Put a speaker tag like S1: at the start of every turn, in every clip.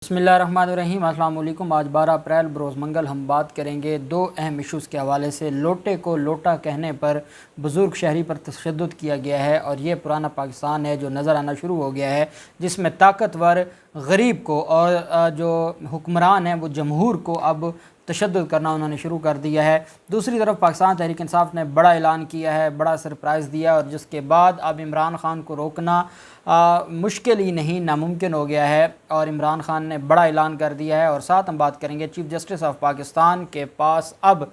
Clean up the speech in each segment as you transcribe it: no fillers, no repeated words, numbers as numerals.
S1: बिस्मिल्लाहिर्रहमानिर्रहीम। अस्सलाम वालेकुम। आज 12 अप्रैल बरोज़ मंगल हम बात करेंगे दो अहम इशूज़ के हवाले से। लोटे को लोटा कहने पर बुज़ुर्ग शहरी पर तशद्दुद किया गया है और ये पुराना पाकिस्तान है जो नज़र आना शुरू हो गया है, जिसमें ताकतवर गरीब को और जो हुक्मरान हैं वो जमहूर को अब तशद्दुद करना उन्होंने शुरू कर दिया है। दूसरी तरफ पाकिस्तान तहरीक इंसाफ ने बड़ा ऐलान किया है, बड़ा सरप्राइज़ दिया और जिसके बाद अब इमरान खान को रोकना मुश्किल ही नहीं नामुमकिन हो गया है और इमरान खान ने बड़ा ऐलान कर दिया है। और साथ हम बात करेंगे चीफ़ जस्टिस ऑफ पाकिस्तान के पास अब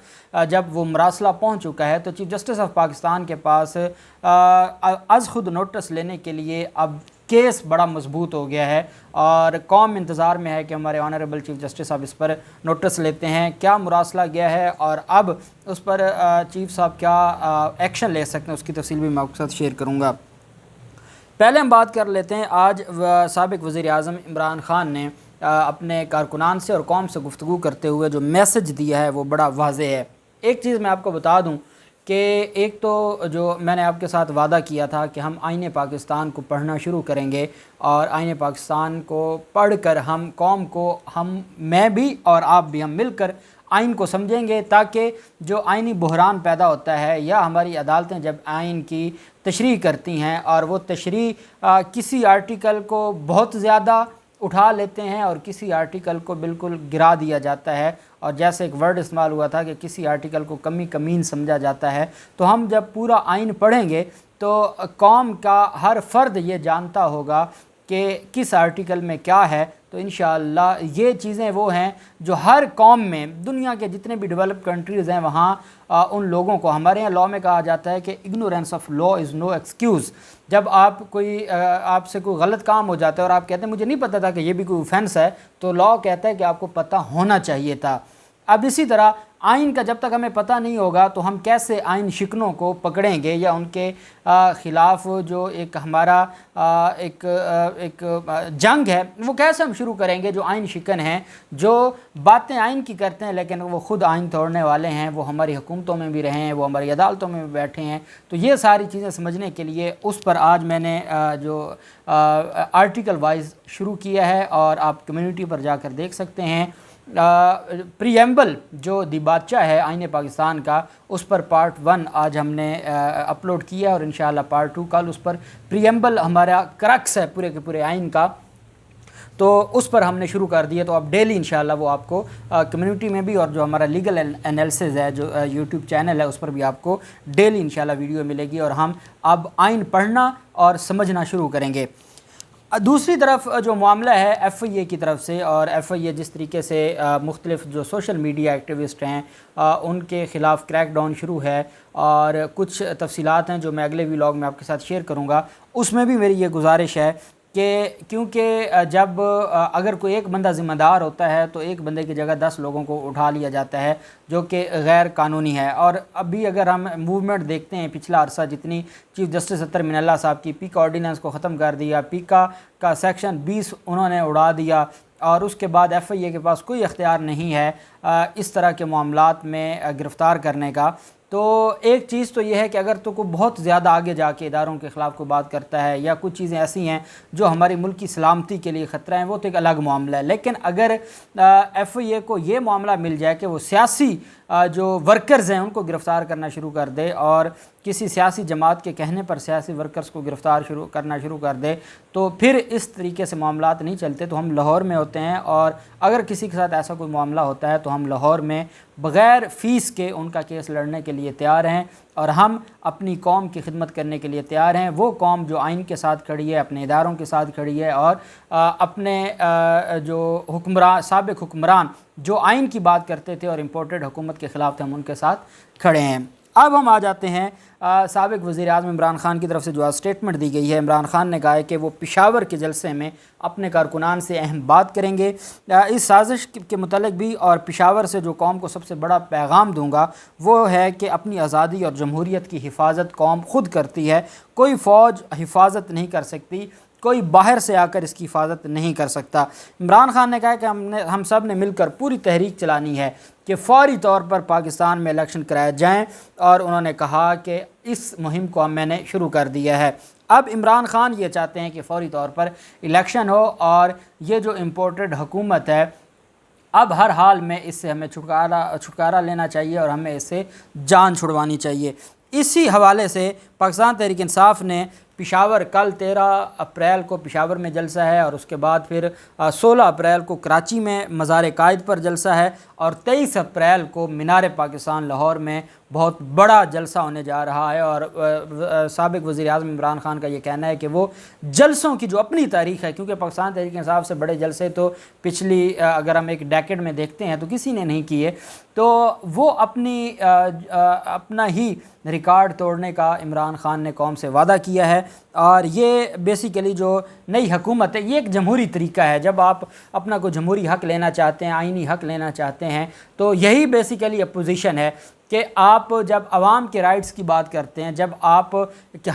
S1: जब वो मरासला पहुंच चुका है तो चीफ़ जस्टिस ऑफ पाकिस्तान के पास अज़ खुद नोटिस लेने के लिए अब केस बड़ा मजबूत हो गया है और कौम इंतज़ार में है कि हमारे ऑनरेबल चीफ़ जस्टिस साहब इस पर नोटिस लेते हैं, क्या मुरासला गया है और अब उस पर चीफ़ साहब क्या एक्शन ले सकते हैं, उसकी तफसील भी मैं आपके साथ शेयर करूँगा। पहले हम बात कर लेते हैं। आज साबिक़ वज़ीर आज़म इमरान खान ने अपने कारकुनान से और कौम से गुफ्तगू करते हुए जो मैसेज दिया है वो बड़ा वाज़ेह है। एक चीज़ मैं आपको बता दूं कि एक तो जो मैंने आपके साथ वादा किया था कि हम आईने पाकिस्तान को पढ़ना शुरू करेंगे और आईने पाकिस्तान को पढ़ कर हम कौम को मैं भी और आप भी हम मिलकर आइन को समझेंगे, ताकि जो आइनी बहरान पैदा होता है या हमारी अदालतें जब आइन की तशरीह करती हैं और वो तशरीह किसी आर्टिकल को बहुत ज़्यादा उठा लेते हैं और किसी आर्टिकल को बिल्कुल गिरा दिया जाता है, और जैसे एक वर्ड इस्तेमाल हुआ था कि किसी आर्टिकल को कमीन समझा जाता है, तो हम जब पूरा आइन पढ़ेंगे तो कौम का हर फ़र्द ये जानता होगा कि किस आर्टिकल में क्या है। तो इंशाअल्लाह ये चीज़ें वो हैं जो हर कौम में, दुनिया के जितने भी डेवलप कंट्रीज़ हैं वहाँ उन लोगों को, हमारे यहाँ लॉ में कहा जाता है कि ignorance of law is no excuse. जब आपसे कोई गलत काम हो जाता है और आप कहते हैं मुझे नहीं पता था कि ये भी कोई ऑफेंस है, तो लॉ कहता है कि आपको पता होना चाहिए था। अब इसी तरह आइन का जब तक हमें पता नहीं होगा तो हम कैसे आइन शिकनों को पकड़ेंगे या उनके ख़िलाफ़ जो एक हमारा एक जंग है वो कैसे हम शुरू करेंगे। जो आइन शिकन हैं, जो बातें आइन की करते हैं लेकिन वो ख़ुद आइन तोड़ने वाले हैं, वो हमारी हुकूमतों में भी रहे हैं, वो हमारी अदालतों में भी बैठे हैं। तो ये सारी चीज़ें समझने के लिए उस पर आज मैंने जो आर्टिकल वाइज शुरू किया है और आप कम्युनिटी पर जाकर देख सकते हैं। प्रीएम्बल जो दिबाचा है आईने पाकिस्तान का, उस पर पार्ट 1 आज हमने अपलोड किया और इंशाअल्लाह पार्ट 2 कल। उस पर प्रीएम्बल हमारा क्रक्स है पूरे के पूरे आइन का, तो उस पर हमने शुरू कर दिया। तो अब डेली इंशाअल्लाह वो आपको कम्युनिटी में भी और जो हमारा लीगल एनालिसिस है जो यूट्यूब चैनल है उस पर भी आपको डेली इंशाअल्लाह वीडियो मिलेगी और हम अब आइन पढ़ना और समझना शुरू करेंगे। दूसरी तरफ जो मामला है FIA की तरफ से, और FIA जिस तरीके से मुख्तलिफ जो सोशल मीडिया एक्टिविस्ट हैं उनके ख़िलाफ़ क्रैक डाउन शुरू है और कुछ तफसीलात हैं जो मैं अगले व्लॉग में आपके साथ शेयर करूँगा। उसमें भी मेरी ये गुजारिश है कि क्योंकि जब अगर कोई एक बंदा ज़िम्मेदार होता है तो एक बंदे की जगह 10 लोगों को उठा लिया जाता है जो कि गैर कानूनी है। और अभी अगर हम मूवमेंट देखते हैं पिछला अरसा, जितनी चीफ़ जस्टिस अत्तर मिनल्ला साहब की पीका ऑर्डिनेंस को ख़त्म कर दिया, पीका का सेक्शन 20 उन्होंने उड़ा दिया और उसके बाद FIA के पास कोई इख्तियार नहीं है इस तरह के मामलात में गिरफ़्तार करने का। तो एक चीज़ तो ये है कि अगर तो कोई बहुत ज़्यादा आगे जाके इदारों के ख़िलाफ़ कोई बात करता है या कुछ चीज़ें ऐसी हैं जो हमारी मुल्क की सलामती के लिए ख़तरा है, वो तो एक अलग मामला है। लेकिन अगर FIA को ये मामला मिल जाए कि वो सियासी जो वर्कर्स हैं उनको गिरफ़्तार करना शुरू कर दे और किसी सियासी जमात के कहने पर सियासी वर्कर्स को गिरफ़्तार करना शुरू कर दे, तो फिर इस तरीके से मामलात नहीं चलते। तो हम लाहौर में होते हैं और अगर किसी के साथ ऐसा कोई मामला होता है तो हम लाहौर में बग़ैर फ़ीस के उनका केस लड़ने के लिए तैयार हैं और हम अपनी कौम की खिदमत करने के लिए तैयार हैं। वो कौम जो आइन के साथ खड़ी है, अपने इदारों के साथ खड़ी है और अपने जो हुक्मरान, साबिक़ हुक्मरान जो आइन की बात करते थे और इम्पोर्टेड हुकूमत के ख़िलाफ़ थे, हम उनके साथ खड़े हैं। अब हम आ जाते हैं साबिक़ वज़ीर आज़म इमरान खान की तरफ से जो आज स्टेटमेंट दी गई है। इमरान खान ने कहा है कि वो पेशावर के जलसे में अपने कारकुनान से अहम बात करेंगे इस साजिश के मुतल्लिक़ भी, और पेशावर से जो कौम को सबसे बड़ा पैगाम दूंगा वो है कि अपनी आज़ादी और जमहूरियत की हिफाजत कौम खुद करती है, कोई फ़ौज हिफाजत नहीं कर सकती, कोई बाहर से आकर इसकी हिफाजत नहीं कर सकता। इमरान खान ने कहा कि हम सब ने मिलकर पूरी तहरीक चलानी है कि फ़ौरी तौर पर पाकिस्तान में इलेक्शन कराए जाएं, और उन्होंने कहा कि इस मुहिम को मैंने शुरू कर दिया है। اب عمران خان یہ چاہتے ہیں کہ فوری طور پر الیکشن ہو اور یہ جو امپورٹڈ حکومت ہے اب ہر حال میں اس سے ہمیں چھٹکارا لینا چاہیے اور ہمیں اس سے جان چھڑوانی چاہیے۔ اسی حوالے سے پاکستان تحریک انصاف نے پشاور کل 13 اپریل کو پشاور میں جلسہ ہے اور اس کے بعد پھر 16 اپریل کو کراچی میں مزار قائد پر جلسہ ہے اور 23 اپریل کو مینار پاکستان لاہور میں بہت بڑا جلسہ ہونے جا رہا ہے۔ اور سابق وزیر اعظم عمران خان کا یہ کہنا ہے کہ وہ جلسوں کی جو اپنی تاریخ ہے، کیونکہ پاکستان تحریک انصاف سے بڑے جلسے تو پچھلی اگر ہم ایک ڈیکیڈ میں دیکھتے ہیں تو کسی نے نہیں کیے، تو وہ اپنا ہی ریکارڈ توڑنے کا عمران خان نے قوم سے وعدہ کیا ہے۔ اور یہ بیسیکلی جو نئی حکومت ہے یہ ایک جمہوری طریقہ ہے، جب آپ اپنا کوئی جمہوری حق لینا چاہتے ہیں، آئینی حق لینا چاہتے ہیں تو یہی بیسیکلی اپوزیشن ہے کہ آپ جب عوام کے رائٹس کی بات کرتے ہیں، جب آپ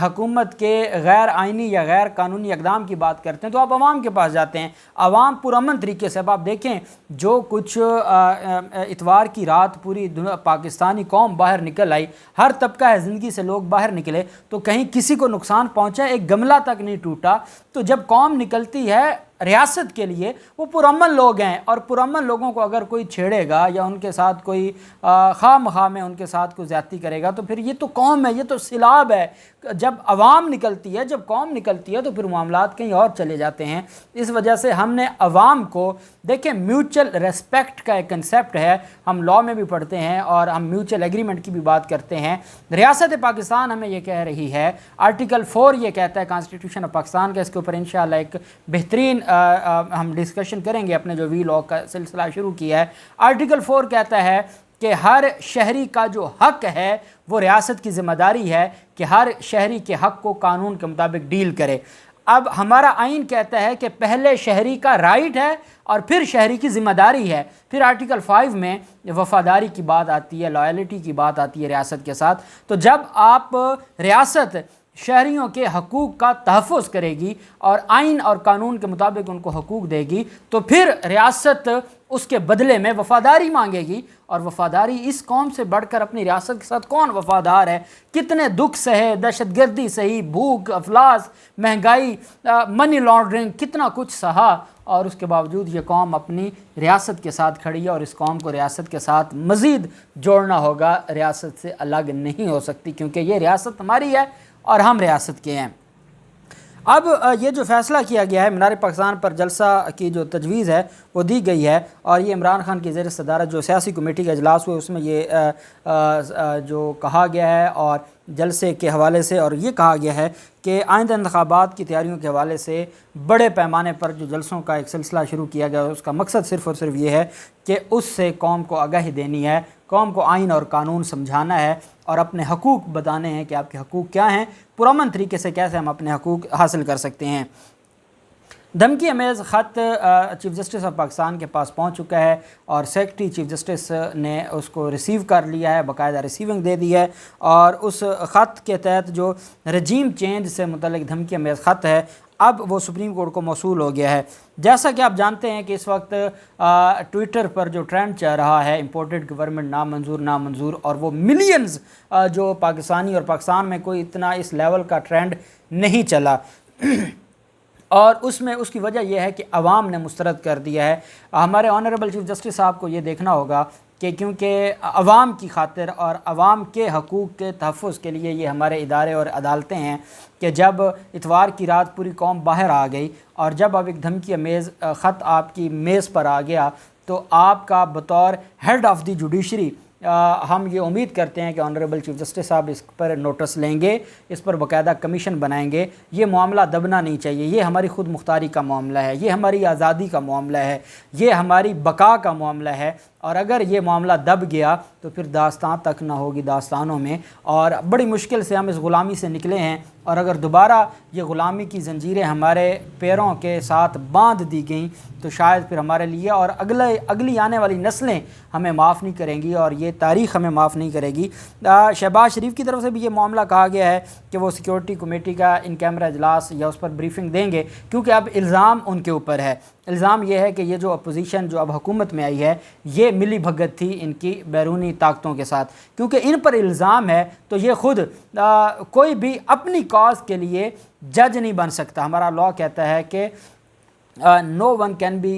S1: حکومت کے غیر آئینی یا غیر قانونی اقدام کی بات کرتے ہیں تو آپ عوام کے پاس جاتے ہیں۔ عوام پرامن طریقے سے، اب آپ دیکھیں جو کچھ اتوار کی رات پوری پاکستانی قوم باہر نکل آئی، ہر طبقہ ہے زندگی سے لوگ باہر نکلے تو کہیں کسی کو نقصان پہنچا، ایک گملہ تک نہیں ٹوٹا۔ تو جب قوم نکلتی ہے ریاست کے لیے وہ پرامن لوگ ہیں، اور پرامن لوگوں کو اگر کوئی چھیڑے گا یا ان کے ساتھ کوئی خواہ مخواہ میں ان کے ساتھ کوئی زیادتی کرے گا تو پھر یہ تو قوم ہے، یہ تو سیلاب ہے۔ جب عوام نکلتی ہے، جب قوم نکلتی ہے تو پھر معاملات کہیں اور چلے جاتے ہیں۔ اس وجہ سے ہم نے عوام کو دیکھیں، میوچل ریسپیکٹ کا ایک کنسیپٹ ہے، ہم لاء میں بھی پڑھتے ہیں اور ہم میوچل ایگریمنٹ کی بھی بات کرتے ہیں۔ ریاست پاکستان ہمیں یہ کہہ رہی ہے، آرٹیکل 4 یہ کہتا ہے کانسٹیٹیوشن آف پاکستان کا، اس کے اوپر انشاءاللہ ایک بہترین ہم ڈسکشن کریں گے، اپنے جو وی لاء کا سلسلہ شروع کیا ہے۔ آرٹیکل 4 کہتا ہے کہ ہر شہری کا جو حق ہے وہ ریاست کی ذمہ داری ہے کہ ہر شہری کے حق کو قانون کے مطابق ڈیل کرے۔ اب ہمارا آئین کہتا ہے کہ پہلے شہری کا رائٹ ہے اور پھر شہری کی ذمہ داری ہے۔ پھر آرٹیکل 5 میں وفاداری کی بات آتی ہے، لائلٹی کی بات آتی ہے ریاست کے ساتھ۔ تو جب آپ ریاست شہریوں کے حقوق کا تحفظ کرے گی اور آئین اور قانون کے مطابق ان کو حقوق دے گی تو پھر ریاست اس کے بدلے میں وفاداری مانگے گی، اور وفاداری اس قوم سے بڑھ کر اپنی ریاست کے ساتھ کون وفادار ہے؟ کتنے دکھ سہے، دہشت گردی سہی، بھوک، افلاس، مہنگائی، منی لانڈرنگ، کتنا کچھ سہا، اور اس کے باوجود یہ قوم اپنی ریاست کے ساتھ کھڑی ہے، اور اس قوم کو ریاست کے ساتھ مزید جوڑنا ہوگا، ریاست سے الگ نہیں ہو سکتی، کیونکہ یہ ریاست ہماری ہے اور ہم ریاست کے ہیں۔ اب یہ جو فیصلہ کیا گیا ہے، مینار پاکستان پر جلسہ کی جو تجویز ہے وہ دی گئی ہے، اور یہ عمران خان کی زیر صدارت جو سیاسی کمیٹی کا اجلاس ہوئے اس میں یہ جو کہا گیا ہے، اور جلسے کے حوالے سے اور یہ کہا گیا ہے کہ آئندہ انتخابات کی تیاریوں کے حوالے سے بڑے پیمانے پر جو جلسوں کا ایک سلسلہ شروع کیا گیا ہے اس کا مقصد صرف اور صرف یہ ہے کہ اس سے قوم کو آگاہی دینی ہے، قوم کو آئین اور قانون سمجھانا ہے اور اپنے حقوق بتانے ہیں کہ آپ کے حقوق کیا ہیں، پرامن طریقے سے کیسے ہم اپنے حقوق حاصل کر سکتے ہیں۔ دھمکی امیز خط چیف جسٹس آف پاکستان کے پاس پہنچ چکا ہے اور سیکرٹری چیف جسٹس نے اس کو ریسیو کر لیا ہے، باقاعدہ ریسیونگ دے دی ہے، اور اس خط کے تحت جو رجیم چینج سے متعلق دھمکی امیز خط ہے اب وہ سپریم کورٹ کو موصول ہو گیا ہے۔ جیسا کہ آپ جانتے ہیں کہ اس وقت ٹویٹر پر جو ٹرینڈ چل رہا ہے امپورٹڈ گورنمنٹ نامنظور، اور وہ ملینز جو پاکستانی، اور پاکستان میں کوئی اتنا اس لیول کا ٹرینڈ نہیں چلا، اور اس میں اس کی وجہ یہ ہے کہ عوام نے مسترد کر دیا ہے۔ ہمارے آنریبل چیف جسٹس صاحب کو یہ دیکھنا ہوگا کہ کیونکہ عوام کی خاطر اور عوام کے حقوق کے تحفظ کے لیے یہ ہمارے ادارے اور عدالتیں ہیں کہ جب اتوار کی رات پوری قوم باہر آ گئی اور جب اب ایک دھمکی امیز خط آپ کی میز پر آ گیا تو آپ کا بطور ہیڈ آف دی جوڈیشری ہم یہ امید کرتے ہیں کہ آنریبل چیف جسٹس صاحب اس پر نوٹس لیں گے، اس پر باقاعدہ کمیشن بنائیں گے۔ یہ معاملہ دبنا نہیں چاہیے، یہ ہماری خود مختاری کا معاملہ ہے، یہ ہماری آزادی کا معاملہ ہے، یہ ہماری بقا کا معاملہ ہے، اور اگر یہ معاملہ دب گیا تو پھر داستان تک نہ ہوگی داستانوں میں، اور بڑی مشکل سے ہم اس غلامی سے نکلے ہیں، اور اگر دوبارہ یہ غلامی کی زنجیریں ہمارے پیروں کے ساتھ باندھ دی گئیں تو شاید پھر ہمارے لیے اور اگلی آنے والی نسلیں ہمیں معاف نہیں کریں گی، اور یہ تاریخ ہمیں معاف نہیں کرے گی۔ شہباز شریف کی طرف سے بھی یہ معاملہ کہا گیا ہے کہ وہ سیکیورٹی کمیٹی کا ان کیمرہ اجلاس یا اس پر بریفنگ دیں گے، کیونکہ اب الزام ان کے اوپر ہے۔ الزام یہ ہے کہ یہ جو اپوزیشن جو اب حکومت میں آئی ہے یہ ملی بھگت تھی ان کی بیرونی طاقتوں کے ساتھ، کیونکہ ان پر الزام ہے تو یہ خود کوئی بھی اپنی کاز کے لیے जज नहीं बन सकता। हमारा लॉ कहता है कि नो वन कैन बी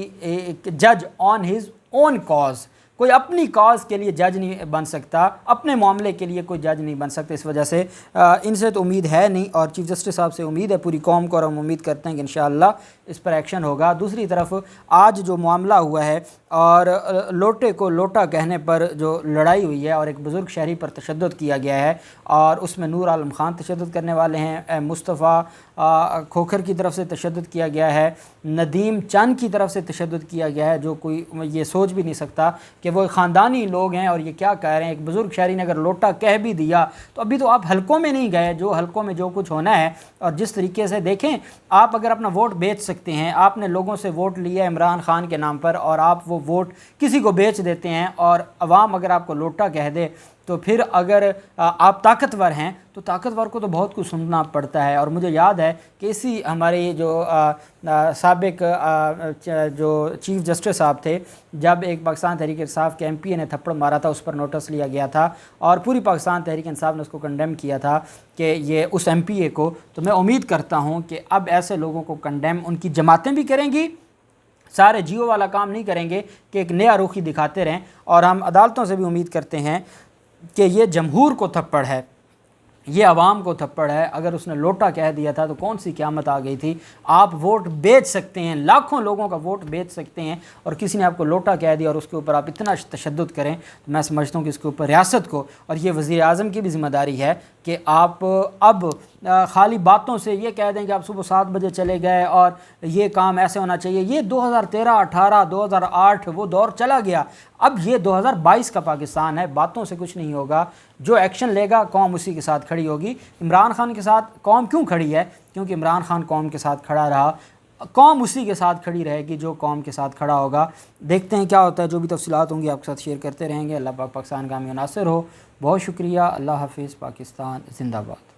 S1: जज ऑन हिज ओन कॉज, कोई अपनी कॉज के लिए जज नहीं बन सकता, अपने मामले के लिए कोई जज नहीं बन सकता। इस वजह से इनसे तो उम्मीद है नहीं, और चीफ़ जस्टिस साहब से उम्मीद है पूरी कौम को, और हम उम्मीद करते हैं कि इंशाअल्लाह इस पर एक्शन होगा। दूसरी तरफ आज जो मामला हुआ है और लोटे को लोटा कहने पर जो लड़ाई हुई है और एक बुज़ुर्ग शहरी पर तशद्दुद किया गया है, और उसमें नूर आलम ख़ान तशद्दुद करने वाले हैं, मुस्तफ़ा खोखर की तरफ से तशद्दुद किया गया है, नदीम चंद की तरफ से तशद्दुद किया गया है, जो कोई ये सोच भी नहीं सकता कि वो ख़ानदानी लोग हैं और ये क्या कह रहे हैं। एक बुज़ुर्ग शहरी ने अगर लोटा कह भी दिया तो अभी तो आप हलकों में नहीं गए, जो हलकों में जो कुछ होना है। और जिस तरीके से देखें, आप अगर अपना वोट बेच सकते हैं, आपने लोगों से वोट लिया इमरान खान के नाम पर और आप वो वोट किसी को बेच देते हैं, और अवाम अगर आपको लोटा कह दे तो फिर अगर आप ताकतवर हैं तो ताकतवर को तो बहुत कुछ सुनना पड़ता है। और मुझे याद है कि इसी हमारे जो साबिक जो चीफ़ जस्टिस साहब थे, जब एक पाकिस्तान तहरीक इंसाफ के MPA ने थप्पड़ मारा था, उस पर नोटिस लिया गया था और पूरी पाकिस्तान तहरीक इंसाफ ने उसको कंडेम किया था कि ये उस MPA को। तो मैं उम्मीद करता हूँ कि अब ऐसे लोगों को कंडेम उनकी जमातें भी करेंगी, सारे जियो वाला काम नहीं करेंगे कि एक नया रुखी दिखाते रहें। और हम अदालतों से भी उम्मीद करते हैं कि ये जमहूर को थप्पड़ है, ये आवाम को थप्पड़ है। अगर उसने लोटा कह दिया था तो कौन सी क़यामत आ गई थी। आप वोट बेच सकते हैं, लाखों लोगों का वोट बेच सकते हैं, और किसी ने आपको लोटा कह दिया और उसके ऊपर आप इतना तशद्दुद करें, तो मैं समझता हूँ कि इसके ऊपर रियासत को और ये वज़ीर आज़म की भी ज़िम्मेदारी है कि आप अब खाली बातों से ये कह दें कि आप सुबह 7 बजे चले गए और ये काम ऐसे होना चाहिए। ये 2013, 18, 2008 वो दौर चला गया। अब ये 2022 का पाकिस्तान है, बातों से कुछ नहीं होगा। जो एक्शन लेगा कौम उसी के साथ खड़ी होगी। इमरान खान के साथ कौम क्यों खड़ी है? क्योंकि इमरान खान कौम के साथ खड़ा रहा, कौम उसी के साथ खड़ी रहेगी जो कौम के साथ खड़ा होगा। देखते हैं क्या होता है, जो भी तफसीलात होंगी आपके साथ शेयर करते रहेंगे। अल्लाह पाक पाकिस्तान का हामी नासिर हो। बहुत शुक्रिया। अल्लाह हाफिज़। पाकिस्तान जिंदाबाद।